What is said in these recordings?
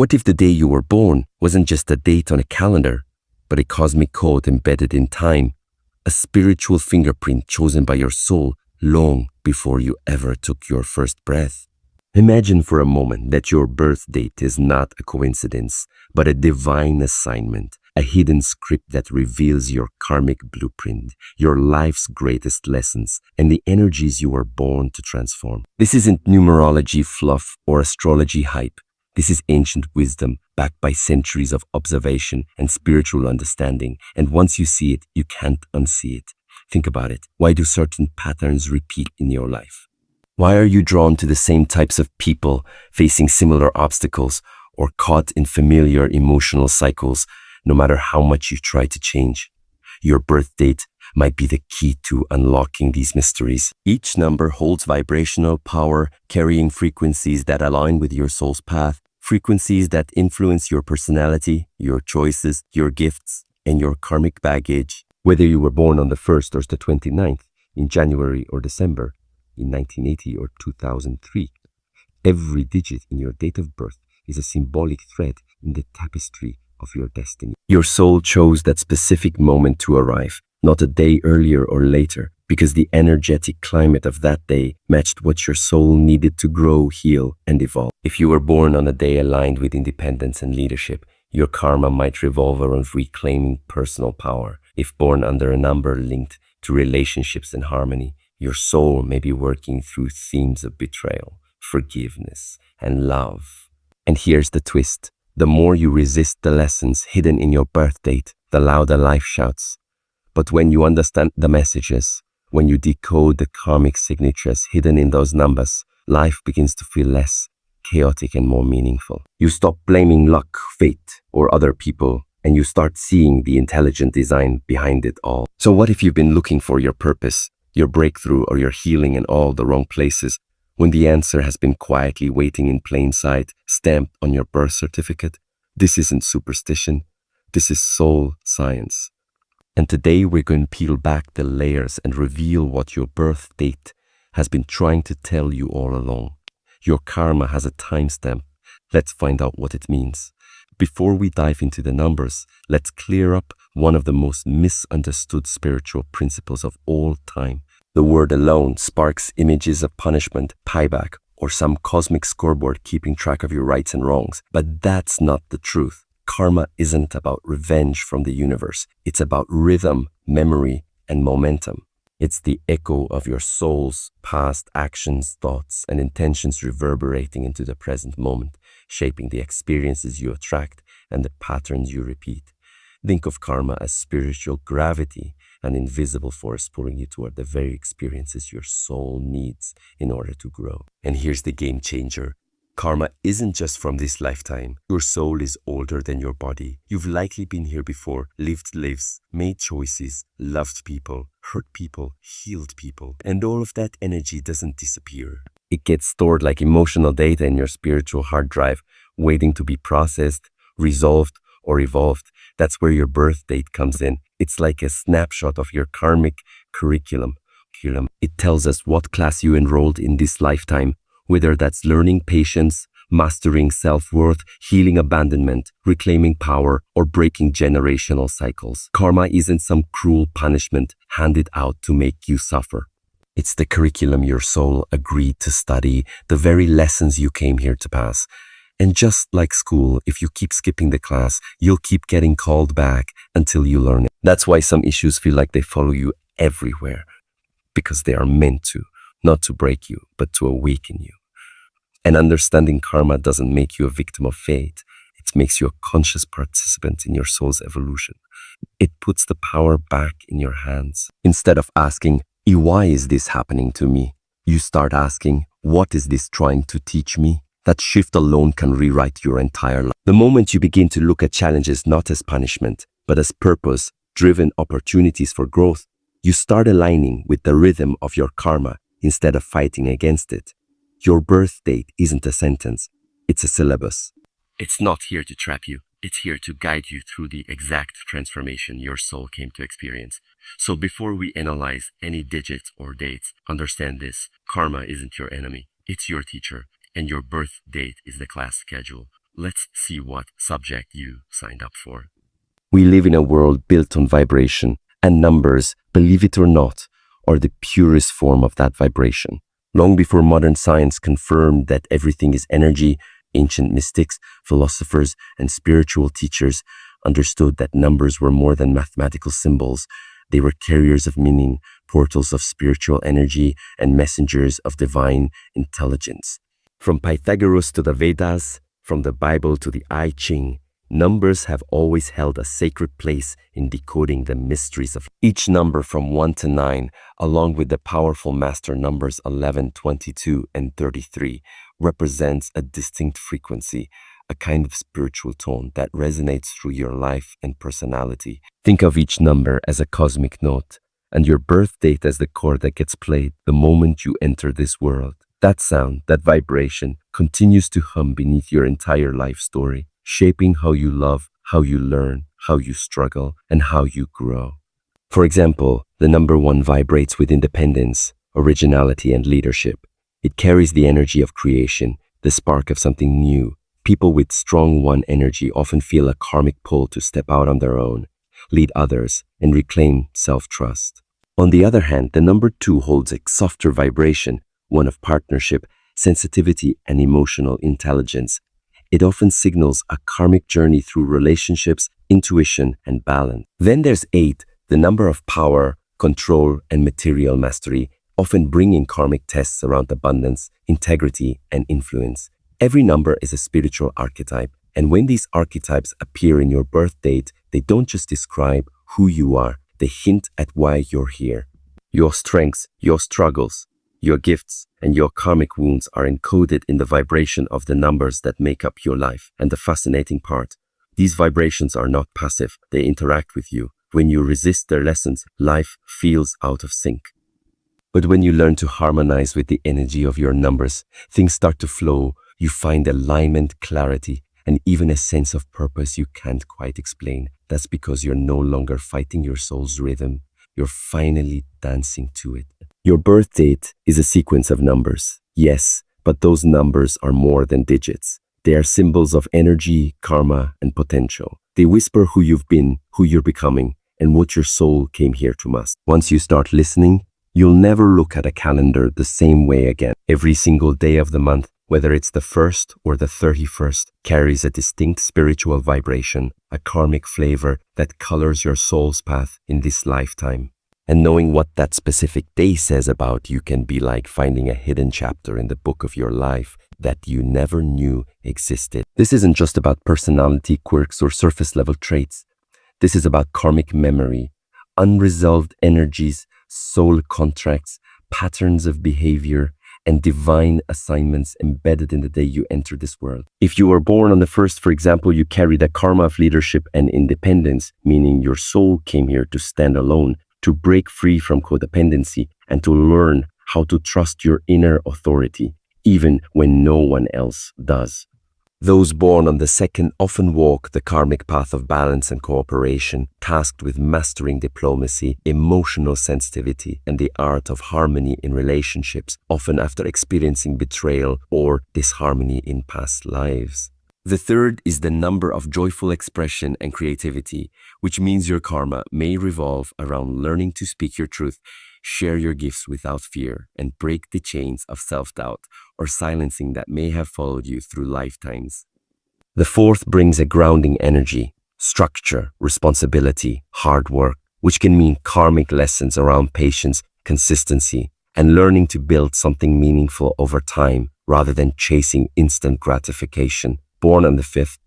What if the day you were born wasn't just a date on a calendar, but a cosmic code embedded in time, a spiritual fingerprint chosen by your soul long before you ever took your first breath? Imagine for a moment that your birth date is not a coincidence, but a divine assignment, a hidden script that reveals your karmic blueprint, your life's greatest lessons, and the energies you were born to transform. This isn't numerology fluff or astrology hype. This is ancient wisdom backed by centuries of observation and spiritual understanding, and once you see it, you can't unsee it. Think about it. Why do certain patterns repeat in your life? Why are you drawn to the same types of people, facing similar obstacles, or caught in familiar emotional cycles, no matter how much you try to change? Your birth date might be the key to unlocking these mysteries. Each number holds vibrational power, carrying frequencies that align with your soul's path, frequencies that influence your personality, your choices, your gifts, and your karmic baggage. Whether you were born on the 1st or the 29th, in January or December, in 1980 or 2003, every digit in your date of birth is a symbolic thread in the tapestry of your destiny. Your soul chose that specific moment to arrive, not a day earlier or later, because the energetic climate of that day matched what your soul needed to grow, heal, and evolve. If you were born on a day aligned with independence and leadership, your karma might revolve around reclaiming personal power. If born under a number linked to relationships and harmony, your soul may be working through themes of betrayal, forgiveness, and love. And here's the twist. The more you resist the lessons hidden in your birth date, the louder life shouts. But when you understand the messages, when you decode the karmic signatures hidden in those numbers, life begins to feel less chaotic and more meaningful. You stop blaming luck, fate, or other people, and you start seeing the intelligent design behind it all. So what if you've been looking for your purpose, your breakthrough, or your healing in all the wrong places, when the answer has been quietly waiting in plain sight, stamped on your birth certificate? This isn't superstition. This is soul science. And today we're going to peel back the layers and reveal what your birth date has been trying to tell you all along. Your karma has a timestamp. Let's find out what it means. Before we dive into the numbers, let's clear up one of the most misunderstood spiritual principles of all time. The word alone sparks images of punishment, payback, or some cosmic scoreboard keeping track of your rights and wrongs. But that's not the truth. Karma isn't about revenge from the universe. It's about rhythm, memory, and momentum. It's the echo of your soul's past actions, thoughts, and intentions reverberating into the present moment, shaping the experiences you attract and the patterns you repeat. Think of karma as spiritual gravity, an invisible force pulling you toward the very experiences your soul needs in order to grow. And here's the game changer. Karma isn't just from this lifetime. Your soul is older than your body. You've likely been here before, lived lives, made choices, loved people, hurt people, healed people. And all of that energy doesn't disappear. It gets stored like emotional data in your spiritual hard drive, waiting to be processed, resolved, or evolved. That's where your birth date comes in. It's like a snapshot of your karmic curriculum. It tells us what class you enrolled in this lifetime, whether that's learning patience, mastering self-worth, healing abandonment, reclaiming power, or breaking generational cycles. Karma isn't some cruel punishment handed out to make you suffer. It's the curriculum your soul agreed to study, the very lessons you came here to pass. And just like school, if you keep skipping the class, you'll keep getting called back until you learn it. That's why some issues feel like they follow you everywhere, because they are meant to, not to break you, but to awaken you. And understanding karma doesn't make you a victim of fate. It makes you a conscious participant in your soul's evolution. It puts the power back in your hands. Instead of asking, why is this happening to me? You start asking, what is this trying to teach me? That shift alone can rewrite your entire life. The moment you begin to look at challenges not as punishment, but as purpose-driven opportunities for growth, you start aligning with the rhythm of your karma instead of fighting against it. Your birth date isn't a sentence, it's a syllabus. It's not here to trap you. It's here to guide you through the exact transformation your soul came to experience. So before we analyze any digits or dates, understand this. Karma isn't your enemy. It's your teacher. And your birth date is the class schedule. let's see what subject you signed up for. We live in a world built on vibration, and numbers, believe it or not, are the purest form of that vibration. Long before modern science confirmed that everything is energy, ancient mystics, philosophers, and spiritual teachers understood that numbers were more than mathematical symbols. They were carriers of meaning, portals of spiritual energy, and messengers of divine intelligence. From Pythagoras to the Vedas, from the Bible to the I Ching, numbers have always held a sacred place in decoding the mysteries of each number from 1 to 9, along with the powerful master numbers 11, 22, and 33, represents a distinct frequency, a kind of spiritual tone that resonates through your life and personality. Think of each number as a cosmic note, and your birth date as the chord that gets played the moment you enter this world. That sound, that vibration, continues to hum beneath your entire life story, shaping how you love, how you learn, how you struggle, and how you grow. For example, the number 1 vibrates with independence, originality, and leadership. It carries the energy of creation, the spark of something new. People with strong 1 energy often feel a karmic pull to step out on their own, lead others, and reclaim self-trust. On the other hand, the number 2 holds a softer vibration, one of partnership, sensitivity, and emotional intelligence. It often signals a karmic journey through relationships, intuition, and balance. Then there's 8, the number of power, control, and material mastery, often bringing karmic tests around abundance, integrity, and influence. Every number is a spiritual archetype, and when these archetypes appear in your birth date, they don't just describe who you are, they hint at why you're here. Your strengths, your struggles, your gifts, and your karmic wounds are encoded in the vibration of the numbers that make up your life. And the fascinating part, these vibrations are not passive, they interact with you. When you resist their lessons, life feels out of sync. But when you learn to harmonize with the energy of your numbers, things start to flow. You find alignment, clarity, and even a sense of purpose you can't quite explain. That's because you're no longer fighting your soul's rhythm. You're finally dancing to it. Your birth date is a sequence of numbers, yes, but those numbers are more than digits. They are symbols of energy, karma, and potential. They whisper who you've been, who you're becoming, and what your soul came here to master. Once you start listening, you'll never look at a calendar the same way again. Every single day of the month, whether it's the 1st or the 31st, carries a distinct spiritual vibration, a karmic flavor that colors your soul's path in this lifetime. And knowing what that specific day says about you can be like finding a hidden chapter in the book of your life that you never knew existed. This isn't just about personality quirks or surface-level traits. This is about karmic memory, unresolved energies, soul contracts, patterns of behavior, and divine assignments embedded in the day you enter this world. If you were born on the 1st, for example, you carry the karma of leadership and independence, meaning your soul came here to stand alone, to break free from codependency, and to learn how to trust your inner authority, even when no one else does. Those born on the 2nd often walk the karmic path of balance and cooperation, tasked with mastering diplomacy, emotional sensitivity, and the art of harmony in relationships, often after experiencing betrayal or disharmony in past lives. The 3rd is the number of joyful expression and creativity, which means your karma may revolve around learning to speak your truth, share your gifts without fear, and break the chains of self-doubt or silencing that may have followed you through lifetimes. The 4th brings a grounding energy, structure, responsibility, hard work, which can mean karmic lessons around patience, consistency, and learning to build something meaningful over time rather than chasing instant gratification. Born on the 5th,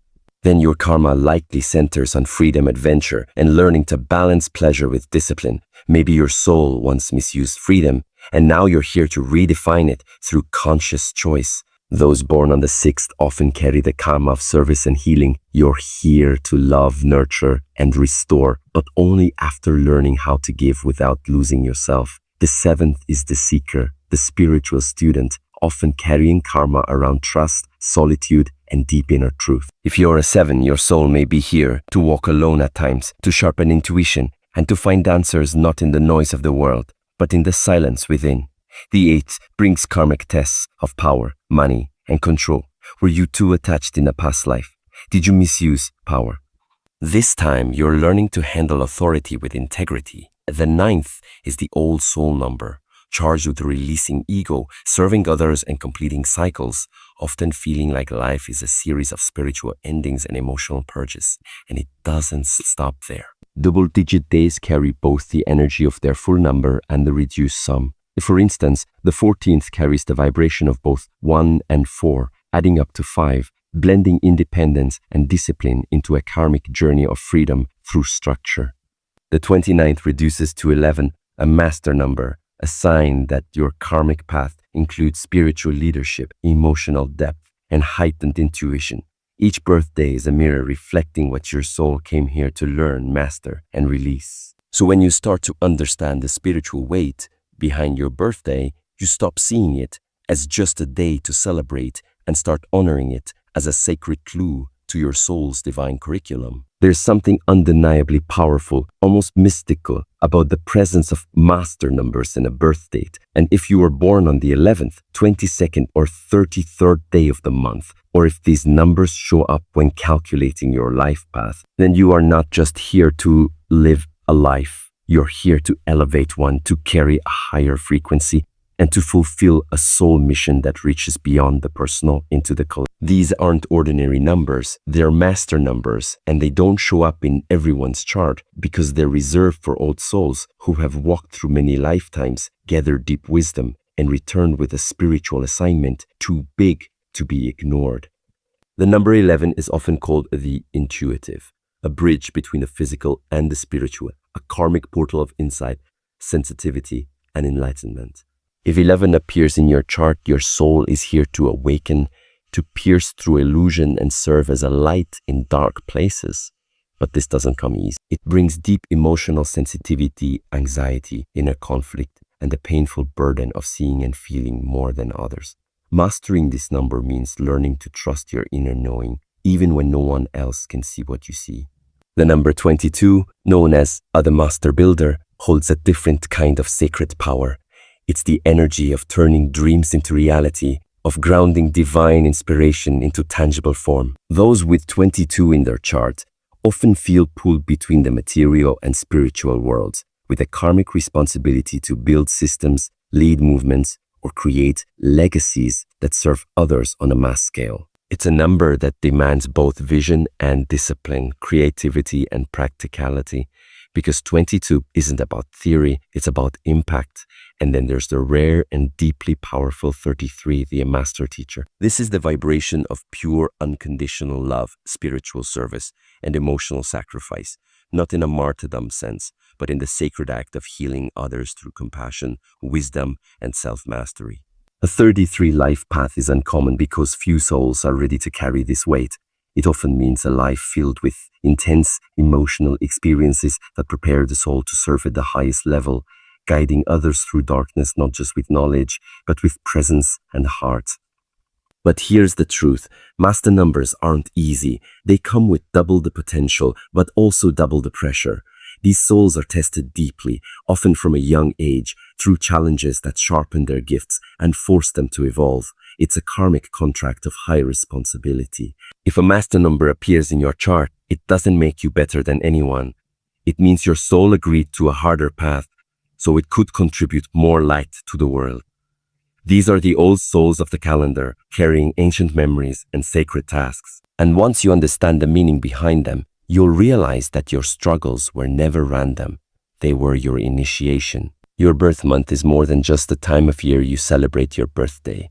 then your karma likely centers on freedom, adventure, and learning to balance pleasure with discipline. Maybe your soul once misused freedom, and now you're here to redefine it through conscious choice. Those born on the 6th often carry the karma of service and healing. You're here to love, nurture, and restore, but only after learning how to give without losing yourself. The 7th is the seeker, the spiritual student, often carrying karma around trust, solitude, and deep inner truth. If you're a 7, your soul may be here to walk alone at times, to sharpen intuition, and to find answers not in the noise of the world, but in the silence within. The 8th brings karmic tests of power, money, and control. Were you too attached in a past life? Did you misuse power? This time, you're learning to handle authority with integrity. The ninth is the old soul number, charged with releasing ego, serving others, and completing cycles, often feeling like life is a series of spiritual endings and emotional purges. And it doesn't stop there. Double-digit days carry both the energy of their full number and the reduced sum. For instance, the 14th carries the vibration of both 1 and 4, adding up to 5, blending independence and discipline into a karmic journey of freedom through structure. The 29th reduces to 11, a master number, a sign that your karmic path includes spiritual leadership, emotional depth, and heightened intuition. Each birthday is a mirror reflecting what your soul came here to learn, master, and release. So when you start to understand the spiritual weight behind your birthday, you stop seeing it as just a day to celebrate and start honoring it as a sacred clue to your soul's divine curriculum. There's something undeniably powerful, almost mystical, about the presence of master numbers in a birth date. And if you were born on the 11th, 22nd, or 33rd day of the month, or if these numbers show up when calculating your life path, then you are not just here to live a life. You're here to elevate one, to carry a higher frequency, and to fulfill a soul mission that reaches beyond the personal into the collective. These aren't ordinary numbers, they're master numbers, and they don't show up in everyone's chart because they're reserved for old souls who have walked through many lifetimes, gathered deep wisdom, and returned with a spiritual assignment too big to be ignored. The number 11 is often called the intuitive, a bridge between the physical and the spiritual, a karmic portal of insight, sensitivity, and enlightenment. If 11 appears in your chart, your soul is here to awaken, to pierce through illusion and serve as a light in dark places. But this doesn't come easy. It brings deep emotional sensitivity, anxiety, inner conflict, and the painful burden of seeing and feeling more than others. Mastering this number means learning to trust your inner knowing, even when no one else can see what you see. The number 22, known as the Master Builder, holds a different kind of sacred power. It's the energy of turning dreams into reality, of grounding divine inspiration into tangible form. Those with 22 in their chart often feel pulled between the material and spiritual worlds, with a karmic responsibility to build systems, lead movements, or create legacies that serve others on a mass scale. It's a number that demands both vision and discipline, creativity and practicality, because 22 isn't about theory, it's about impact. And then there's the rare and deeply powerful 33, the master teacher. This is the vibration of pure, unconditional love, spiritual service, and emotional sacrifice, not in a martyrdom sense, but in the sacred act of healing others through compassion, wisdom, and self-mastery. A 33 life path is uncommon because few souls are ready to carry this weight. It often means a life filled with intense emotional experiences that prepare the soul to serve at the highest level, guiding others through darkness not just with knowledge, but with presence and heart. But here's the truth. Master numbers aren't easy. They come with double the potential, but also double the pressure. These souls are tested deeply, often from a young age, through challenges that sharpen their gifts and force them to evolve. It's a karmic contract of high responsibility. If a master number appears in your chart, it doesn't make you better than anyone. It means your soul agreed to a harder path, so it could contribute more light to the world. These are the old souls of the calendar, carrying ancient memories and sacred tasks. And once you understand the meaning behind them, you'll realize that your struggles were never random. They were your initiation. Your birth month is more than just the time of year you celebrate your birthday.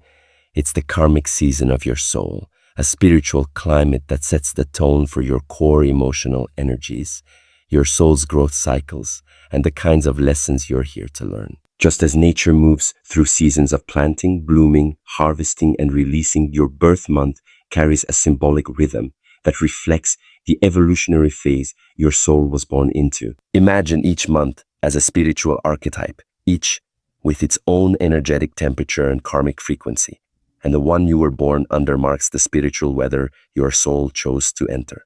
It's the karmic season of your soul, a spiritual climate that sets the tone for your core emotional energies, your soul's growth cycles, and the kinds of lessons you're here to learn. Just as nature moves through seasons of planting, blooming, harvesting, and releasing, your birth month carries a symbolic rhythm that reflects the evolutionary phase your soul was born into. Imagine each month as a spiritual archetype, each with its own energetic temperature and karmic frequency, and the one you were born under marks the spiritual weather your soul chose to enter.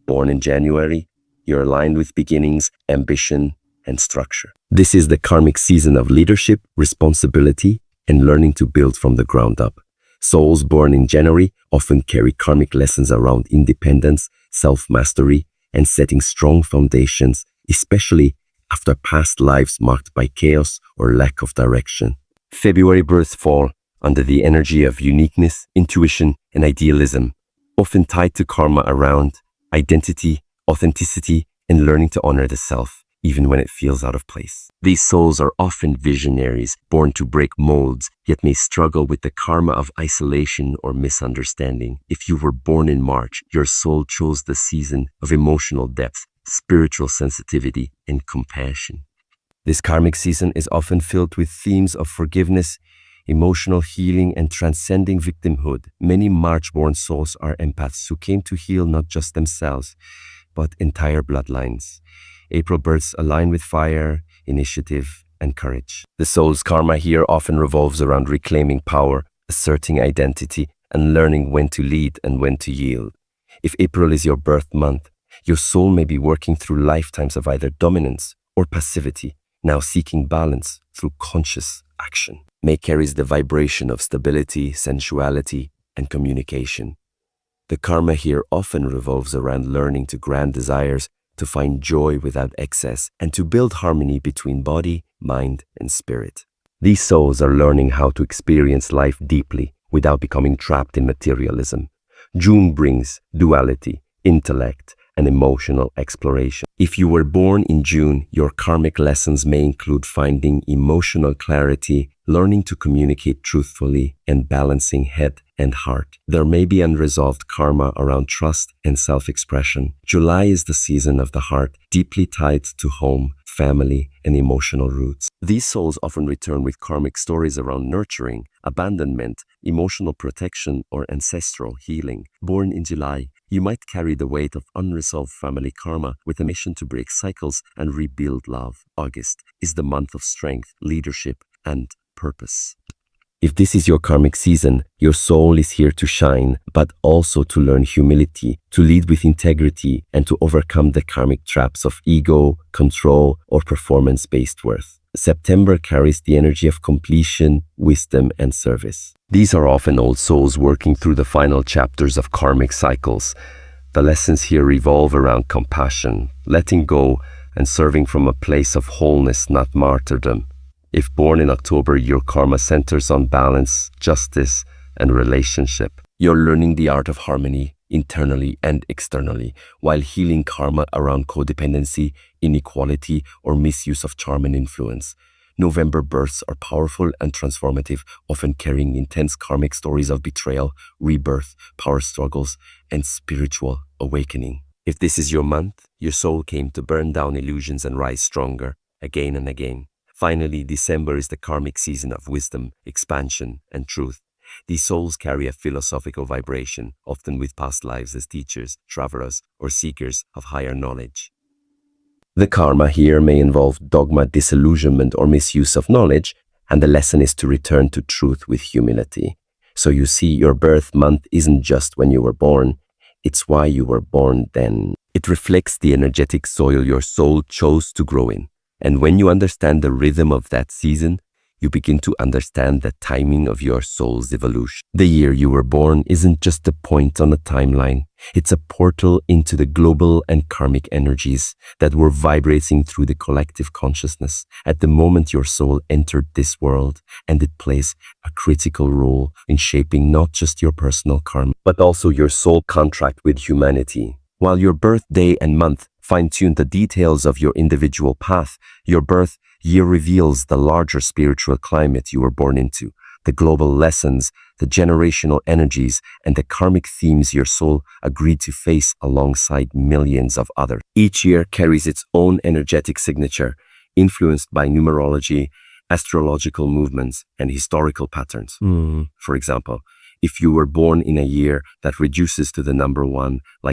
Born in January, you're aligned with beginnings, ambition, and structure. This is the karmic season of leadership, responsibility, and learning to build from the ground up. Souls born in January often carry karmic lessons around independence, self-mastery, and setting strong foundations, especially after past lives marked by chaos or lack of direction. February births fall under the energy of uniqueness, intuition, and idealism, often tied to karma around identity, authenticity, and learning to honor the self, even when it feels out of place. These souls are often visionaries, born to break molds, yet may struggle with the karma of isolation or misunderstanding. If you were born in March, your soul chose the season of emotional depth, spiritual sensitivity, and compassion. This karmic season is often filled with themes of forgiveness, emotional healing, and transcending victimhood. Many March-born souls are empaths who came to heal not just themselves, but entire bloodlines. April births align with fire, initiative, and courage. The soul's karma here often revolves around reclaiming power, asserting identity, and learning when to lead and when to yield. If April is your birth month, your soul may be working through lifetimes of either dominance or passivity, now seeking balance through conscious action. May carries the vibration of stability, sensuality, and communication. The karma here often revolves around learning to grant desires, to find joy without excess, and to build harmony between body, mind, and spirit. These souls are learning how to experience life deeply without becoming trapped in materialism. June brings duality, intellect, and emotional exploration. If you were born in June, your karmic lessons may include finding emotional clarity, learning to communicate truthfully, and balancing head and heart. There may be unresolved karma around trust and self-expression. July is the season of the heart, deeply tied to home, family, and emotional roots. These souls often return with karmic stories around nurturing, abandonment, emotional protection, or ancestral healing. Born in July, you might carry the weight of unresolved family karma with a mission to break cycles and rebuild love. August is the month of strength, leadership, and purpose. If this is your karmic season, your soul is here to shine, but also to learn humility, to lead with integrity, and to overcome the karmic traps of ego, control, or performance-based worth. September carries the energy of completion, wisdom, and service. These are often old souls working through the final chapters of karmic cycles. The lessons here revolve around compassion, letting go, and serving from a place of wholeness, not martyrdom. If born in October, your karma centers on balance, justice, and relationship. You're learning the art of harmony internally and externally, while healing karma around codependency, inequality, or misuse of charm and influence. November births are powerful and transformative, often carrying intense karmic stories of betrayal, rebirth, power struggles, and spiritual awakening. If this is your month, your soul came to burn down illusions and rise stronger, again and again. Finally, December is the karmic season of wisdom, expansion, and truth. These souls carry a philosophical vibration, often with past lives as teachers, travelers, or seekers of higher knowledge. The karma here may involve dogma, disillusionment, or misuse of knowledge, and the lesson is to return to truth with humility. So you see, your birth month isn't just when you were born, it's why you were born then. It reflects the energetic soil your soul chose to grow in. And when you understand the rhythm of that season, you begin to understand the timing of your soul's evolution. The year you were born isn't just a point on a timeline. It's a portal into the global and karmic energies that were vibrating through the collective consciousness at the moment your soul entered this world, and it plays a critical role in shaping not just your personal karma, but also your soul contract with humanity. While your birthday and month fine-tune the details of your individual path, your birth year reveals the larger spiritual climate you were born into, the global lessons, the generational energies, and the karmic themes your soul agreed to face alongside millions of others. Each year carries its own energetic signature, influenced by numerology, astrological movements, and historical patterns. For example, if you were born in a year that reduces to the number 1, like